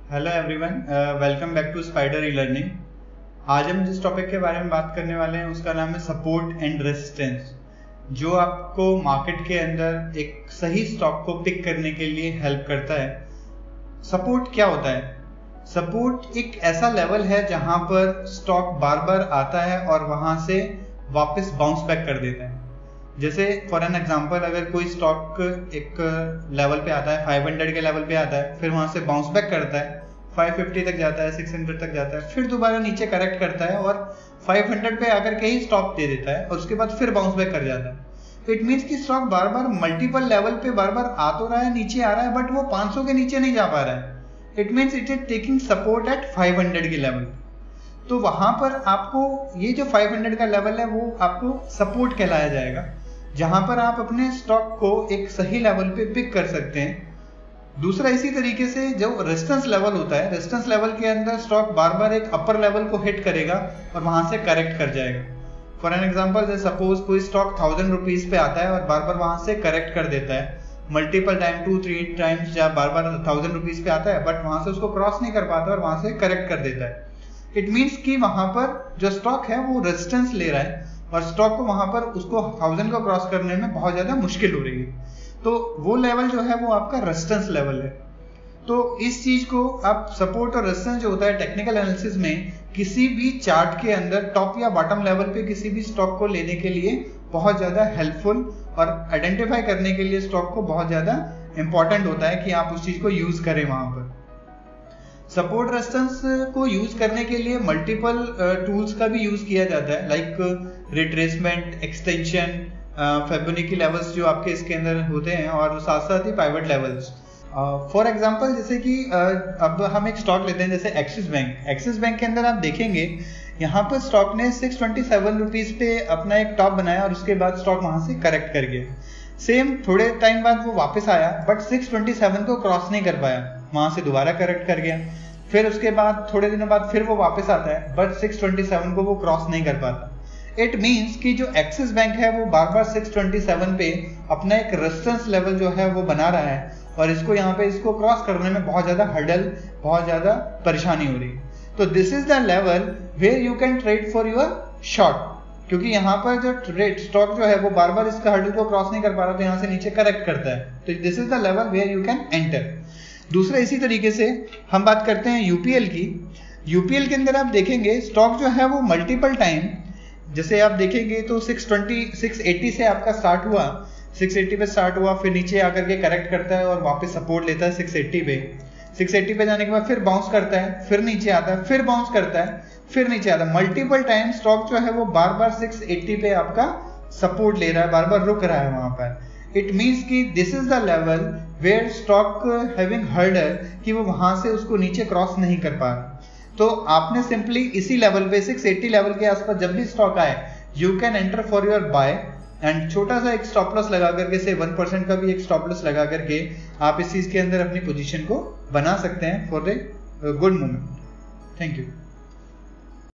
Hello everyone, welcome back to Spider e learning. आज हम जिस टॉपिक के बारे में बात करने वाले हैं उसका नाम है सपोर्ट एंड रेजिस्टेंस, जो आपको मार्केट के अंदर एक सही स्टॉक को पिक करने के लिए हेल्प करता है। सपोर्ट क्या होता है? सपोर्ट एक ऐसा लेवल है जहां पर स्टॉक बार बार आता है और वहां से वापस बाउंस बैक कर देता है। जैसे फॉर एन एग्जांपल, अगर कोई स्टॉक एक लेवल पे आता है, 500 के लेवल पे आता है, फिर वहां से बाउंस बैक करता है, 550 तक जाता है, 600 तक जाता है, फिर दोबारा नीचे करेक्ट करता है और 500 पे आकर के ही स्टॉप दे देता है और उसके बाद फिर बाउंस बैक कर जाता है। इट मीन्स कि स्टॉक बार बार मल्टीपल लेवल पे बार बार आ तो रहा है, नीचे आ रहा है, बट वो 500 के नीचे नहीं जा पा रहा है। It means it is taking support at 500 के लेवल। तो वहां पर आपको ये जो 500 का लेवल है वो आपको सपोर्ट कहलाया जाएगा, जहां पर आप अपने स्टॉक को एक सही लेवल पे पिक कर सकते हैं। दूसरा, इसी तरीके से जो रेजिस्टेंस लेवल होता है, रेजिस्टेंस लेवल के अंदर स्टॉक बार बार एक अपर लेवल को हिट करेगा और वहां से करेक्ट कर जाएगा। फॉर एन एग्जांपल, सपोज कोई स्टॉक 1000 रुपीज पे आता है और बार बार वहां से करेक्ट कर देता है मल्टीपल टाइम, 2-3 टाइम्स, जब बार बार 1000 रुपीज पे आता है, बट वहां से उसको क्रॉस नहीं कर पाता और वहां से करेक्ट कर देता है। इट मीन्स कि वहां पर जो स्टॉक है वो रेजिस्टेंस ले रहा है और स्टॉक को वहां पर उसको 1000 को क्रॉस करने में बहुत ज्यादा मुश्किल हो रही है। तो वो लेवल जो है वो आपका रेजिस्टेंस लेवल है। तो इस चीज को आप सपोर्ट और रेजिस्टेंस जो होता है टेक्निकल एनालिसिस में किसी भी चार्ट के अंदर टॉप या बॉटम लेवल पे किसी भी स्टॉक को लेने के लिए बहुत ज्यादा हेल्पफुल और आइडेंटिफाई करने के लिए स्टॉक को बहुत ज्यादा इंपॉर्टेंट होता है कि आप उस चीज को यूज करें। वहां पर सपोर्ट रेजिस्टेंस को यूज करने के लिए मल्टीपल टूल्स का भी यूज किया जाता है, like retracement, extension, Fibonacci levels जो आपके इसके अंदर होते हैं, और साथ साथ ही पाइवट लेवल्स। फॉर एग्जांपल, जैसे कि अब हम एक स्टॉक लेते हैं जैसे एक्सिस बैंक। एक्सिस बैंक के अंदर आप देखेंगे यहाँ पर स्टॉक ने 627 रुपीज पे अपना एक टॉप बनाया और उसके बाद स्टॉक वहां से करेक्ट कर गया। सेम थोड़े टाइम बाद वो वापस आया, बट 627 को क्रॉस नहीं कर पाया, वहां से दोबारा करेक्ट कर गया। फिर उसके बाद थोड़े दिनों बाद फिर वो वापस आता है, बट 627 को वो क्रॉस नहीं कर पाता। इट मीन्स कि जो एक्सिस बैंक है वो बार बार 627 पे अपना एक रेजिस्टेंस लेवल जो है वो बना रहा है और इसको यहाँ पे इसको क्रॉस करने में बहुत ज्यादा हर्डल, बहुत ज्यादा परेशानी हो रही है। तो this is the level where you can trade for your short, क्योंकि यहाँ पर जो ट्रेड स्टॉक जो है वो बार बार इसका हर्डल को क्रॉस नहीं कर पा रहा, तो यहाँ से नीचे करेक्ट करता है। तो this is the level where you can enter. दूसरा, इसी तरीके से हम बात करते हैं यूपीएल की। यूपीएल के अंदर आप देखेंगे स्टॉक जो है वो मल्टीपल टाइम, जैसे आप देखेंगे तो 680 से आपका स्टार्ट हुआ, 680 पे स्टार्ट हुआ, फिर नीचे आकर के करेक्ट करता है और वापस सपोर्ट लेता है 680 पे। 680 पे जाने के बाद फिर बाउंस करता है, फिर नीचे आता है, फिर बाउंस करता है, फिर नीचे आता है। मल्टीपल टाइम स्टॉक जो है वो बार बार 680 पे आपका सपोर्ट ले रहा है, बार बार रुक रहा है वहां पर। इट मीन्स कि this is the level where stock having hurdle, कि वो वहां से उसको नीचे क्रॉस नहीं कर पा रहा। तो आपने सिंपली इसी लेवल पे 680 लेवल के आसपास जब भी स्टॉक आए, you can enter for your buy and छोटा सा एक स्टॉप लॉस लगा करके, से 1% का भी एक स्टॉप लॉस लगा करके आप इस चीज के अंदर अपनी पोजीशन को बना सकते हैं for a good moment. Thank you.